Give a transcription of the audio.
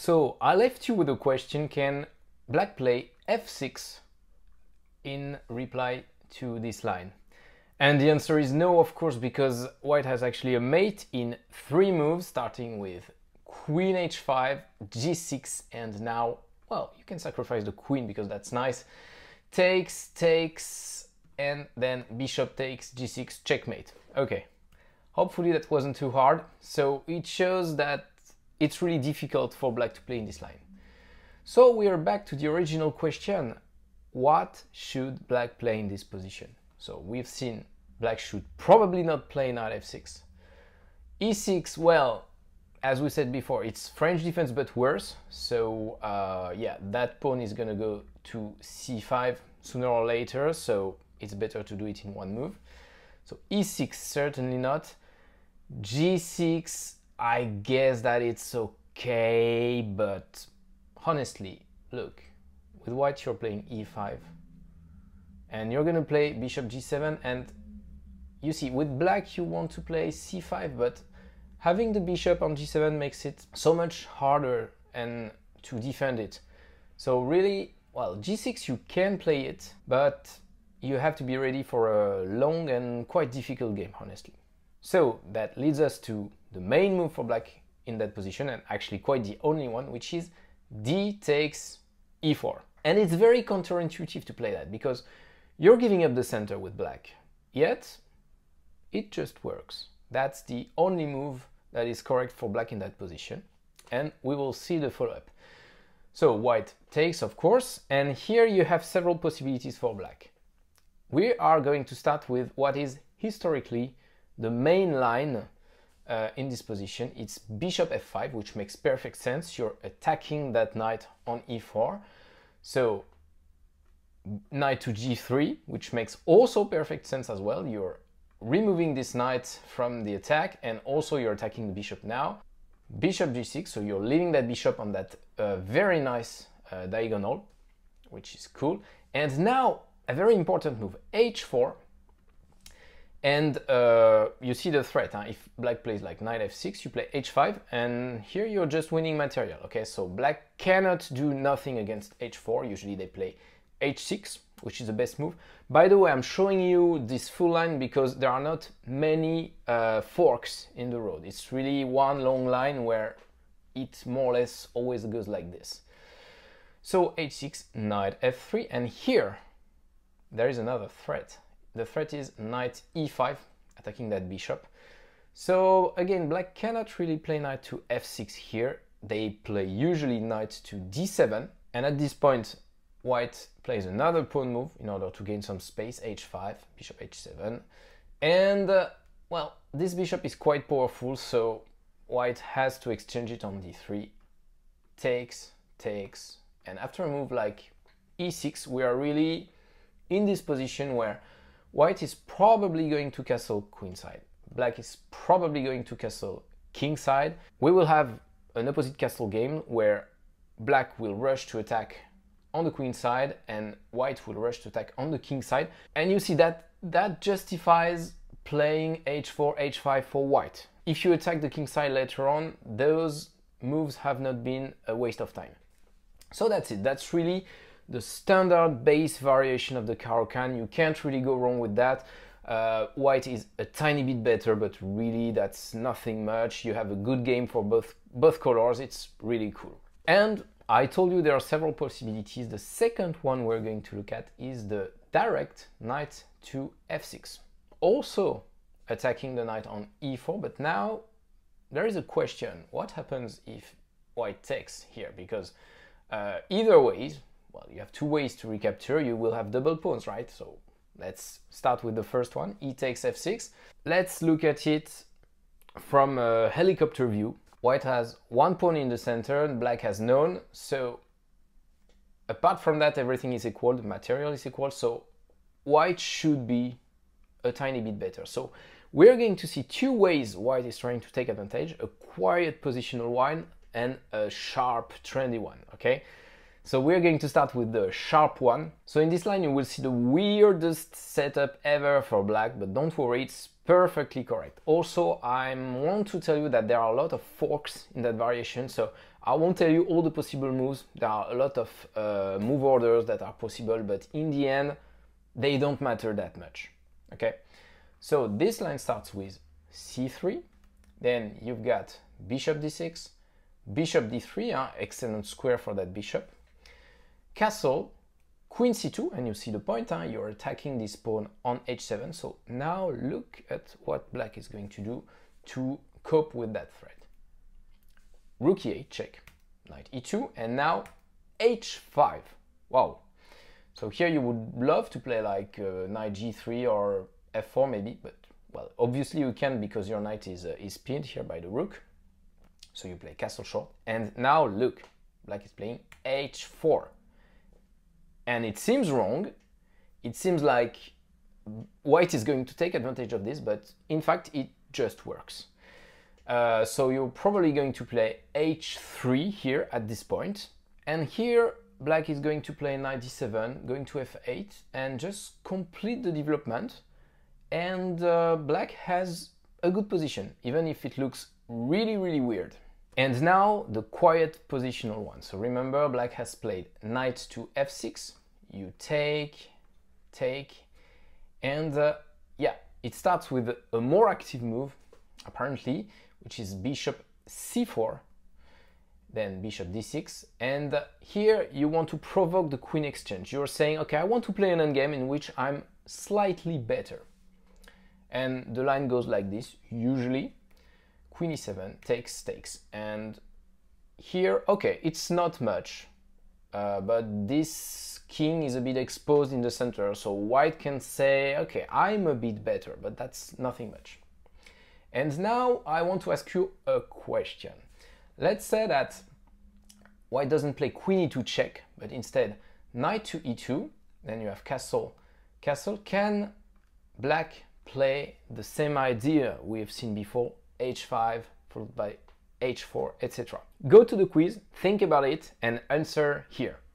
So I left you with a question: can black play f6 in reply to this line? And the answer is no, of course, because white has actually a mate in 3 moves, starting with queen h5, g6, and now, well, you can sacrifice the queen because that's nice. Takes, and then bishop takes, g6, checkmate. Okay, hopefully that wasn't too hard. So it shows that it's really difficult for black to play in this line. So we are back to the original question: what should black play in this position? So we've seen black should probably not play knight f6. e6, well, as we said before, it's French defense but worse. So yeah, that pawn is gonna go to c5 sooner or later, so it's better to do it in 1 move. So e6, certainly not. g6, I guess that it's okay, but honestly, look, with white you're playing e5 and you're gonna play bishop g7, and you see with black you want to play c5, but having the bishop on g7 makes it so much harder and to defend it. So really, well, g6 you can play it, but you have to be ready for a long and quite difficult game, honestly. So that leads us to the main move for black in that position, and actually quite the only one, which is d takes e4. And it's very counterintuitive to play that, because you're giving up the center with black, yet it just works. That's the only move that is correct for black in that position, and we will see the follow-up. So white takes, of course, and here you have several possibilities for black. We are going to start with what is historically the main line in this position. It's bishop f5, which makes perfect sense. You're attacking that knight on e4. So knight to g3, which makes also perfect sense as well. You're removing this knight from the attack, and also you're attacking the bishop now. Bishop g6, so you're leaving that bishop on that very nice diagonal, which is cool. And now a very important move, h4. And you see the threat, huh? If black plays like knight f6, you play h5, and here you're just winning material. Okay, so black cannot do nothing against h4. Usually they play h6, which is the best move. By the way, I'm showing you this full line because there are not many forks in the road. It's really one long line where it more or less always goes like this. So h6, knight f3, and here there is another threat. The threat is knight e5, attacking that bishop. So again, black cannot really play knight to f6 here. They play usually knight to d7, and at this point white plays another pawn move in order to gain some space, h5, bishop h7, and well, this bishop is quite powerful, so white has to exchange it on d3. Takes, and after a move like e6, we are really in this position where white is probably going to castle queenside, black is probably going to castle kingside. We will have an opposite castle game where black will rush to attack on the queen side and white will rush to attack on the king side. And you see that justifies playing h4, h5 for white. If you attack the king side later on, those moves have not been a waste of time. So that's it. That's really the standard base variation of the Caro-Kann. You can't really go wrong with that. White is a tiny bit better, but really that's nothing much. You have a good game for both colors. It's really cool. And I told you there are several possibilities. The second one we're going to look at is the direct knight to f6. Also attacking the knight on e4, but now there is a question. What happens if white takes here? Because either way, well, you have 2 ways to recapture. You will have double pawns, right? So let's start with the first one, e takes f6. Let's look at it from a helicopter view. White has 1 pawn in the center and black has none. So apart from that, everything is equal, the material is equal. So white should be a tiny bit better. So we're going to see 2 ways white is trying to take advantage, a quiet positional one and a sharp trendy one, okay? So we're going to start with the sharp one. So in this line you will see the weirdest setup ever for black, but don't worry, it's perfectly correct. Also, I want to tell you that there are a lot of forks in that variation, so I won't tell you all the possible moves. There are a lot of move orders that are possible, but in the end, they don't matter that much. Okay, so this line starts with c3, then you've got bishop d6, bishop d3, excellent square for that bishop, castle, queen c2, and you see the point, you're attacking this pawn on h7. So now look at what black is going to do to cope with that threat. Rook e8, check, knight e2, and now h5. Wow. So here you would love to play like knight g3 or f4 maybe, but well, obviously you can because your knight is pinned here by the rook. So you play castle short, and now look, black is playing h4. And it seems wrong. It seems like white is going to take advantage of this, but in fact it just works. So you're probably going to play h3 here at this point, and here black is going to play knight d7, going to f8, and just complete the development. And black has a good position, even if it looks really, really weird. And now the quiet positional one. So remember, black has played knight to f6, you take, and yeah, it starts with a more active move, apparently, which is bishop c4, then bishop d6, and here you want to provoke the queen exchange. You're saying, okay, I want to play an endgame in which I'm slightly better. And the line goes like this, usually, queen e7, takes, and here, okay, it's not much, but this king is a bit exposed in the center, so white can say, okay, I'm a bit better, but that's nothing much. And now I want to ask you a question. Let's say that white doesn't play queen e2 check, but instead knight to e2, then you have castle. Can black play the same idea we have seen before, h5 followed by h4, etc. Go to the quiz, think about it, and answer here.